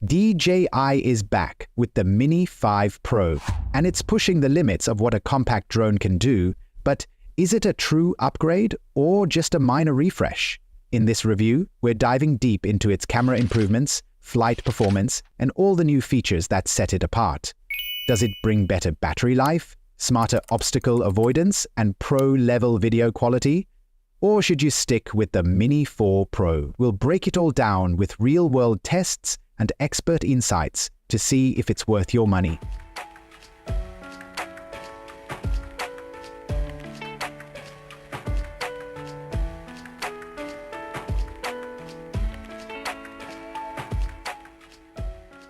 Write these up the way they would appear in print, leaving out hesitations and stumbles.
DJI is back with the Mini 5 Pro, and it's pushing the limits of what a compact drone can do, but is it a true upgrade or just a minor refresh? In this review, we're diving deep into its camera improvements, flight performance, and all the new features that set it apart. Does it bring better battery life, smarter obstacle avoidance, and pro-level video quality? Or should you stick with the Mini 4 Pro? We'll break it all down with real-world tests and expert insights to see if it's worth your money.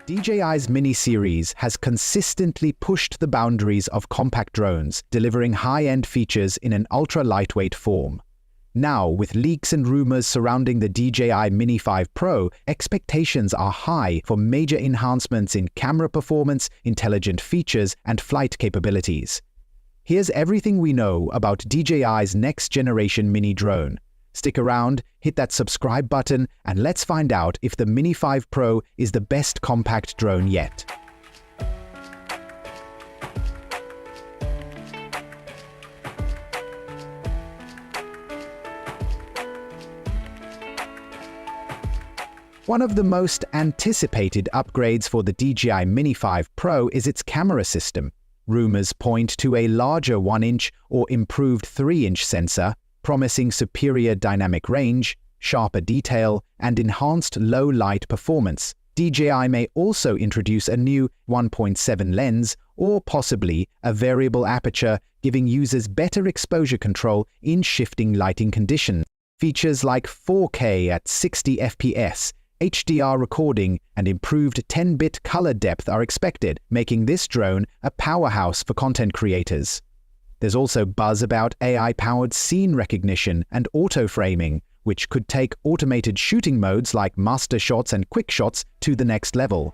DJI's Mini series has consistently pushed the boundaries of compact drones, delivering high-end features in an ultra-lightweight form. Now, with leaks and rumors surrounding the DJI Mini 5 Pro, expectations are high for major enhancements in camera performance, intelligent features, and flight capabilities. Here's everything we know about DJI's next-generation mini drone. Stick around, hit that subscribe button, and let's find out if the Mini 5 Pro is the best compact drone yet. One of the most anticipated upgrades for the DJI Mini 5 Pro is its camera system. Rumors point to a larger 1-inch or improved 3-inch sensor, promising superior dynamic range, sharper detail, and enhanced low-light performance. DJI may also introduce a new 1.7 lens or possibly a variable aperture, giving users better exposure control in shifting lighting conditions. Features like 4K at 60 FPS, HDR recording, and improved 10-bit color depth are expected, making this drone a powerhouse for content creators. There's also buzz about AI-powered scene recognition and auto-framing, which could take automated shooting modes like master shots and quick shots to the next level.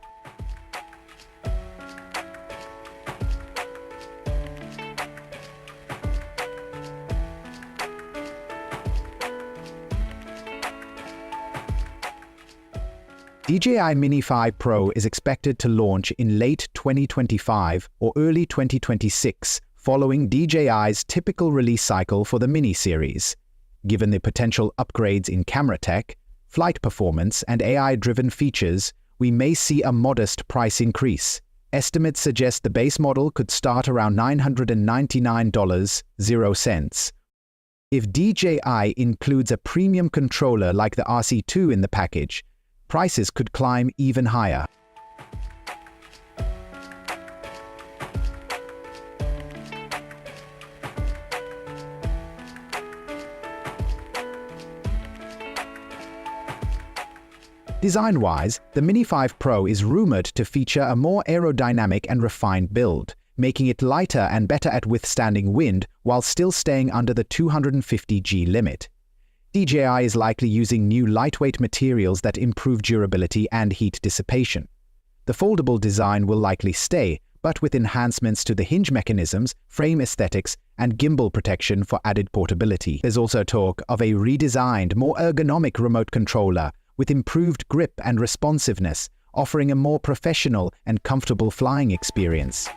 DJI Mini 5 Pro is expected to launch in late 2025 or early 2026, following DJI's typical release cycle for the Mini series. Given the potential upgrades in camera tech, flight performance, and AI-driven features, we may see a modest price increase. Estimates suggest the base model could start around $999.00. If DJI includes a premium controller like the RC2 in the package, prices could climb even higher. Design-wise, the Mini 5 Pro is rumored to feature a more aerodynamic and refined build, making it lighter and better at withstanding wind while still staying under the 250 G limit. DJI is likely using new lightweight materials that improve durability and heat dissipation. The foldable design will likely stay, but with enhancements to the hinge mechanisms, frame aesthetics, and gimbal protection for added portability. There's also talk of a redesigned, more ergonomic remote controller with improved grip and responsiveness, offering a more professional and comfortable flying experience.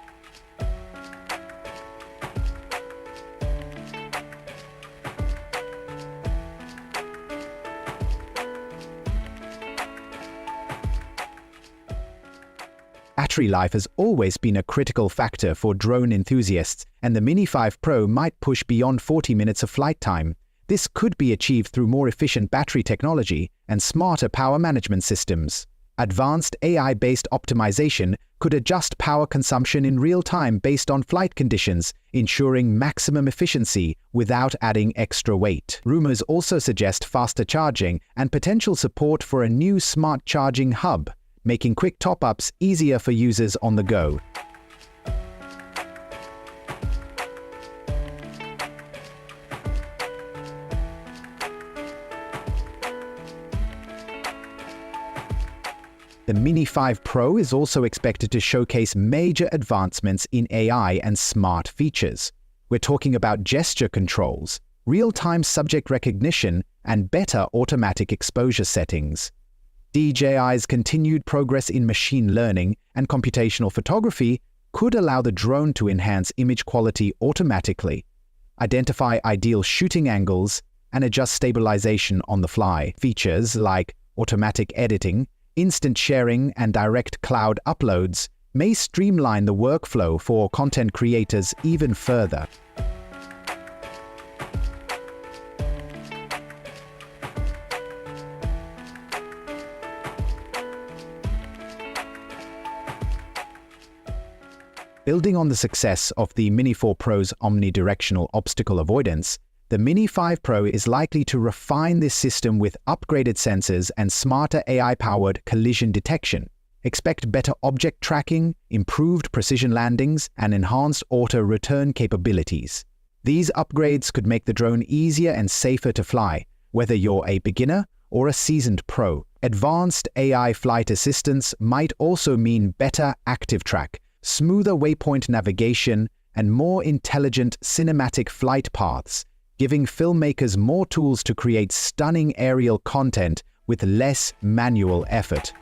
Battery life has always been a critical factor for drone enthusiasts, and the Mini 5 Pro might push beyond 40 minutes of flight time. This could be achieved through more efficient battery technology and smarter power management systems. Advanced AI-based optimization could adjust power consumption in real time based on flight conditions, ensuring maximum efficiency without adding extra weight. Rumors also suggest faster charging and potential support for a new smart charging hub, making quick top-ups easier for users on the go. The Mini 5 Pro is also expected to showcase major advancements in AI and smart features. We're talking about gesture controls, real-time subject recognition, and better automatic exposure settings. DJI's continued progress in machine learning and computational photography could allow the drone to enhance image quality automatically, identify ideal shooting angles, and adjust stabilization on the fly. Features like automatic editing, instant sharing, and direct cloud uploads may streamline the workflow for content creators even further. Building on the success of the Mini 4 Pro's omnidirectional obstacle avoidance, the Mini 5 Pro is likely to refine this system with upgraded sensors and smarter AI-powered collision detection. Expect better object tracking, improved precision landings, and enhanced auto-return capabilities. These upgrades could make the drone easier and safer to fly, whether you're a beginner or a seasoned pro. Advanced AI flight assistance might also mean better active track, smoother waypoint navigation, and more intelligent cinematic flight paths, giving filmmakers more tools to create stunning aerial content with less manual effort.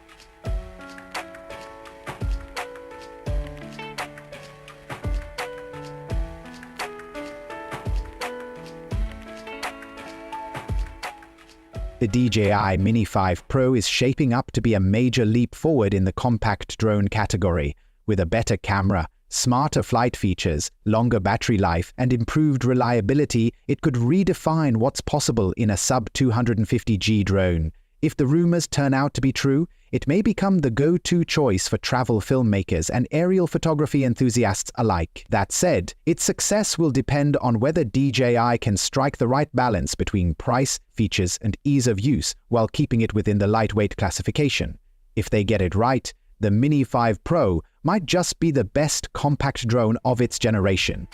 The DJI Mini 5 Pro is shaping up to be a major leap forward in the compact drone category. With a better camera, smarter flight features, longer battery life, and improved reliability, it could redefine what's possible in a sub-250G drone. If the rumors turn out to be true, it may become the go-to choice for travel filmmakers and aerial photography enthusiasts alike. That said, its success will depend on whether DJI can strike the right balance between price, features, and ease of use while keeping it within the lightweight classification. If they get it right, the Mini 5 Pro might just be the best compact drone of its generation.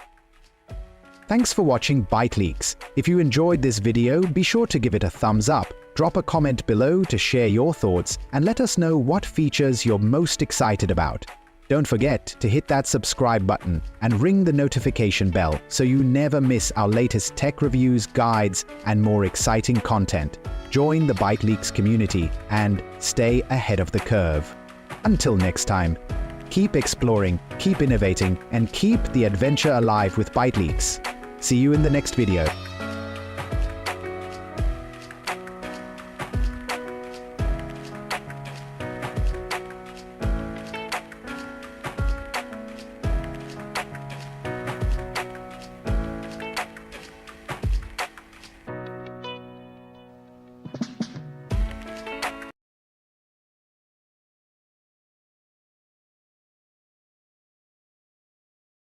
Thanks for watching Byte Leaks. If you enjoyed this video, be sure to give it a thumbs up, drop a comment below to share your thoughts, and let us know what features you're most excited about. Don't forget to hit that subscribe button and ring the notification bell so you never miss our latest tech reviews, guides, and more exciting content. Join the Byte Leaks community and stay ahead of the curve. Until next time, keep exploring, keep innovating, and keep the adventure alive with Byte Leaks. See you in the next video.